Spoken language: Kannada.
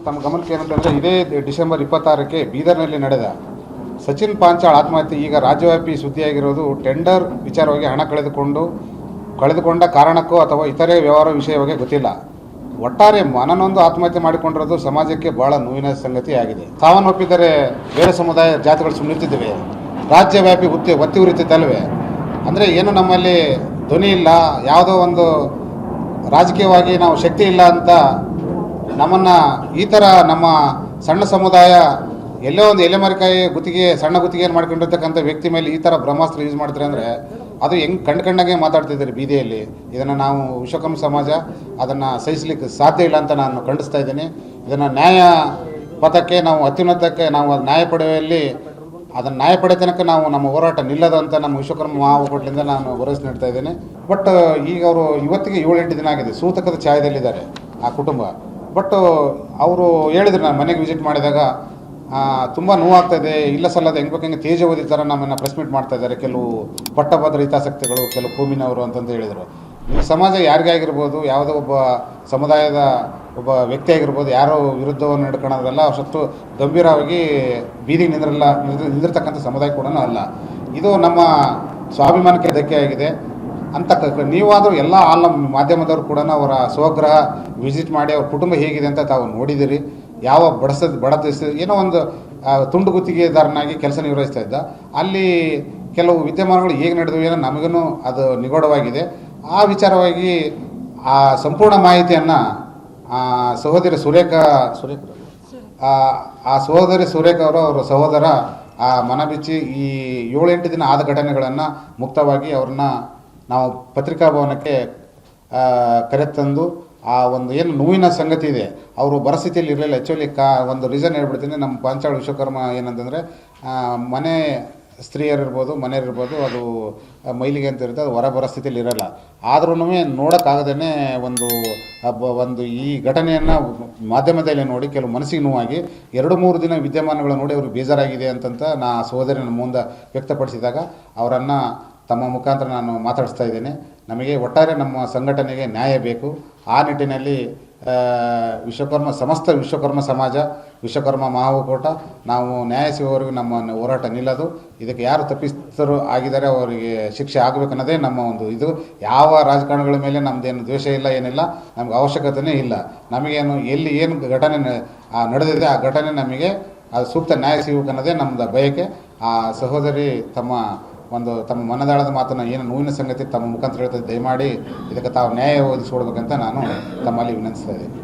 ತಮ್ಮ ಗಮನಕ್ಕೆ ಏನಂತಂದರೆ ಇದೇ ಡಿಸೆಂಬರ್ 26ಕ್ಕೆ ಬೀದರ್ನಲ್ಲಿ ನಡೆದ ಸಚಿನ್ ಪಾಂಚಾಳ್ ಆತ್ಮಹತ್ಯೆ ಈಗ ರಾಜ್ಯವ್ಯಾಪಿ ಸುದ್ದಿಯಾಗಿರೋದು ಟೆಂಡರ್ ವಿಚಾರವಾಗಿ ಹಣ ಕಳೆದುಕೊಂಡ ಕಾರಣಕ್ಕೋ ಅಥವಾ ಇತರೆ ವ್ಯವಹಾರ ವಿಷಯವಾಗಿ ಗೊತ್ತಿಲ್ಲ. ಒಟ್ಟಾರೆ ಮನನೊಂದು ಆತ್ಮಹತ್ಯೆ ಮಾಡಿಕೊಂಡಿರೋದು ಸಮಾಜಕ್ಕೆ ಬಹಳ ನೋವಿನ ಸಂಗತಿ ಆಗಿದೆ. ಸಾವನ್ನಪ್ಪಿದ್ದರೆ ಬೇರೆ ಸಮುದಾಯ ಜಾತಿಗಳು ಸುಮ್ಮನಿರ್ತಿದ್ದೇವೆ, ರಾಜ್ಯವ್ಯಾಪಿ ಒತ್ತಿ ಉರಿತಿದ್ದಲ್ವೇ? ಅಂದರೆ ಏನು ನಮ್ಮಲ್ಲಿ ಧ್ವನಿ ಇಲ್ಲ, ಯಾವುದೋ ಒಂದು ರಾಜಕೀಯವಾಗಿ ನಾವು ಶಕ್ತಿ ಇಲ್ಲ ಅಂತ ನಮ್ಮನ್ನು ಈ ಥರ ನಮ್ಮ ಸಣ್ಣ ಸಮುದಾಯ ಎಲ್ಲೋ ಒಂದು ಎಲೆಮರಿಕಾಯಿ ಸಣ್ಣ ಗುತ್ತಿಗೆಯನ್ನು ಮಾಡ್ಕೊಂಡಿರ್ತಕ್ಕಂಥ ವ್ಯಕ್ತಿ ಮೇಲೆ ಈ ಥರ ಬ್ರಹ್ಮಾಸ್ತ್ರ ಯೂಸ್ ಮಾಡ್ತಾರೆ ಅಂದರೆ ಅದು ಹೆಂಗೆ ಕಂಡಂಗೆ ಮಾತಾಡ್ತಿದ್ದಾರೆ ಬೀದಿಯಲ್ಲಿ. ಇದನ್ನು ನಾವು ವಿಶ್ವಕರ್ಮ ಸಮಾಜ ಅದನ್ನು ಸಹಿಸಲಿಕ್ಕೆ ಸಾಧ್ಯ ಇಲ್ಲ ಅಂತ ನಾನು ಖಂಡಿಸ್ತಾ ಇದ್ದೀನಿ. ಇದನ್ನು ನ್ಯಾಯ ಪಥಕ್ಕೆ ನಾವು ಅತ್ಯುನ್ನತಕ್ಕೆ ನಾವು ನ್ಯಾಯ ಪಡೆಯುವಲ್ಲಿ ಅದನ್ನು ನ್ಯಾಯ ಪಡೆಯ ತನಕ ನಾವು ನಮ್ಮ ಹೋರಾಟ ನಿಲ್ಲದು ಅಂತ ನಮ್ಮ ವಿಶ್ವಕರ್ಮ ಮಹಾಒಕ್ಕೂಟದಿಂದ ನಾನು ಭರವಸೆ ನೀಡ್ತಾ ಇದ್ದೇನೆ. ಬಟ್ ಈಗ ಅವರು ಇವತ್ತಿಗೆ 7-8 ದಿನ ಆಗಿದೆ, ಸೂತಕದ ಛಾಯದಲ್ಲಿದ್ದಾರೆ ಆ ಕುಟುಂಬ. ಬಟ್ ಅವರು ಹೇಳಿದ್ರು, ನಾನು ಮನೆಗೆ ವಿಸಿಟ್ ಮಾಡಿದಾಗ ತುಂಬ ನೋವಾಗ್ತಾಯಿದೆ, ಇಲ್ಲ ಸಲ್ಲದ ಹೆಂಗೆ ತೇಜೋವಧಿ ಥರ ನಮ್ಮನ್ನು ಪ್ರೆಸ್ ಮೀಟ್ ಮಾಡ್ತಾ ಇದ್ದಾರೆ ಕೆಲವು ಪಟ್ಟಭದ್ರ ಹಿತಾಸಕ್ತಿಗಳು, ಕೆಲವು ಕೋಮಿನವರು ಅಂತಂದು ಹೇಳಿದರು. ಈ ಸಮಾಜ ಯಾರಿಗೇ ಆಗಿರ್ಬೋದು, ಯಾವುದೋ ಒಬ್ಬ ಸಮುದಾಯದ ಒಬ್ಬ ವ್ಯಕ್ತಿ ಆಗಿರ್ಬೋದು, ಯಾರೋ ವಿರುದ್ಧವನ್ನು ನಡ್ಕೊಳ್ಳೋದಲ್ಲ, ಅಷ್ಟು ಗಂಭೀರವಾಗಿ ಬೀದಿಗೆ ನಿಂದಿರ್ತಕ್ಕಂಥ ಸಮುದಾಯ ಕೂಡ ಅಲ್ಲ. ಇದು ನಮ್ಮ ಸ್ವಾಭಿಮಾನಕ್ಕೆ ಧಕ್ಕೆ ಆಗಿದೆ ಅಂತ ನೀವಾದರೂ ಎಲ್ಲ ಮಾಧ್ಯಮದವರು ಕೂಡ ಅವರ ಸ್ವಗೃಹ ವಿಸಿಟ್ ಮಾಡಿ ಅವ್ರ ಕುಟುಂಬ ಹೇಗಿದೆ ಅಂತ ತಾವು ನೋಡಿದಿರಿ. ಯಾವ ಬಡದಿಸ ಏನೋ ಒಂದು ತುಂಡು ಗುತ್ತಿಗೆದಾರನಾಗಿ ಕೆಲಸ ನಿರ್ವಹಿಸ್ತಾ ಇದ್ದ, ಅಲ್ಲಿ ಕೆಲವು ವಿದ್ಯಮಾನಗಳು ಹೇಗೆ ನಡೆದವು ಏನೋ ನಮಗೂ ಅದು ನಿಗೂಢವಾಗಿದೆ. ಆ ವಿಚಾರವಾಗಿ ಆ ಸಂಪೂರ್ಣ ಮಾಹಿತಿಯನ್ನು ಸಹೋದರಿ ಸುರೇಖ ಅವರ ಸಹೋದರ ಮನಬಿಚ್ಚಿ ಈ 7-8 ದಿನ ಆದ ಘಟನೆಗಳನ್ನು ಮುಕ್ತವಾಗಿ ಅವ್ರನ್ನ ನಾವು ಪತ್ರಿಕಾ ಭವನಕ್ಕೆ ಕರೆತಂದು ಆ ಒಂದು ಏನು ನೋವಿನ ಸಂಗತಿ ಇದೆ, ಅವರು ಪರಿಸ್ಥಿತಿಯಲ್ಲಿ ಇರಲಿಲ್ಲ. ಆ್ಯಕ್ಚುಲಿ ಒಂದು ರೀಸನ್ ಹೇಳ್ಬಿಡ್ತೀನಿ. ನಮ್ಮ ಪಾಂಚಾಳ್ ವಿಶ್ವಕರ್ಮ ಏನಂತಂದರೆ ಮನೆ ಸ್ತ್ರೀಯರಿರ್ಬೋದು, ಮನೆಯರಿರ್ಬೋದು, ಅದು ಮೈಲಿಗೆ ಅಂತ ಇರುತ್ತೆ, ಅದು ಹೊರ ಪರಿಸ್ಥಿತಿಯಲ್ಲಿ ಇರೋಲ್ಲ. ಆದ್ರೂ ನೋಡೋಕ್ಕಾಗದೇ ಒಂದು ಈ ಘಟನೆಯನ್ನು ಮಾಧ್ಯಮದಲ್ಲಿ ನೋಡಿ ಕೆಲವು ಮನಸ್ಸಿಗೆ ನೋವಾಗಿ 2-3 ದಿನ ವಿದ್ಯಮಾನಗಳು ನೋಡಿ ಅವ್ರಿಗೆ ಬೇಜಾರಾಗಿದೆ ಅಂತಂತ ನಾ ಸಹೋದರಿ ನಮ್ಮ ಮುಂದೆ ವ್ಯಕ್ತಪಡಿಸಿದಾಗ ಅವರನ್ನು ತಮ್ಮ ಮುಖಾಂತರ ನಾನು ಮಾತಾಡಿಸ್ತಾ ಇದ್ದೇನೆ. ನಮಗೆ ಒಟ್ಟಾರೆ ನಮ್ಮ ಸಂಘಟನೆಗೆ ನ್ಯಾಯ ಬೇಕು. ಆ ನಿಟ್ಟಿನಲ್ಲಿ ಸಮಸ್ತ ವಿಶ್ವಕರ್ಮ ಸಮಾಜ, ವಿಶ್ವಕರ್ಮ ಮಹಾಒಕ್ಕೂಟ ನಾವು ನ್ಯಾಯ ಸಿಗುವವರೆಗೂ ನಮ್ಮ ಹೋರಾಟ ನಿಲ್ಲದು. ಇದಕ್ಕೆ ಯಾರು ತಪ್ಪಿತರು ಆಗಿದ್ದಾರೆ ಅವರಿಗೆ ಶಿಕ್ಷೆ ಆಗಬೇಕನ್ನೋದೇ ನಮ್ಮ ಒಂದು ಇದು. ಯಾವ ರಾಜಕಾರಣಗಳ ಮೇಲೆ ನಮ್ಮದೇನು ದ್ವೇಷ ಇಲ್ಲ, ಏನಿಲ್ಲ, ನಮ್ಗೆ ಅವಶ್ಯಕತೆಯೇ ಇಲ್ಲ. ನಮಗೇನು ಎಲ್ಲಿ ಏನು ಘಟನೆ ನಡೆದಿದೆ ಆ ಘಟನೆ ನಮಗೆ ಅದು ಸೂಕ್ತ ನ್ಯಾಯ ಸಿಗಬೇಕನ್ನೋದೇ ನಮ್ಮದು ಬಯಕೆ. ಆ ಸಹೋದರಿ ತಮ್ಮ ಮನದಾಳದ ಮಾತನ್ನು ಏನು ನೋವಿನ ಸಂಗತಿ ತಮ್ಮ ಮುಖಾಂತರ ಹೇಳ್ತಾ, ದಯಮಾಡಿ ಇದಕ್ಕೆ ತಾವು ನ್ಯಾಯ ಒದಗಿಸಿಕೊಡ್ಬೇಕಂತ ನಾನು ತಮ್ಮಲ್ಲಿ ವಿನಂತಿಸ್ತಾ ಇದ್ದೀನಿ.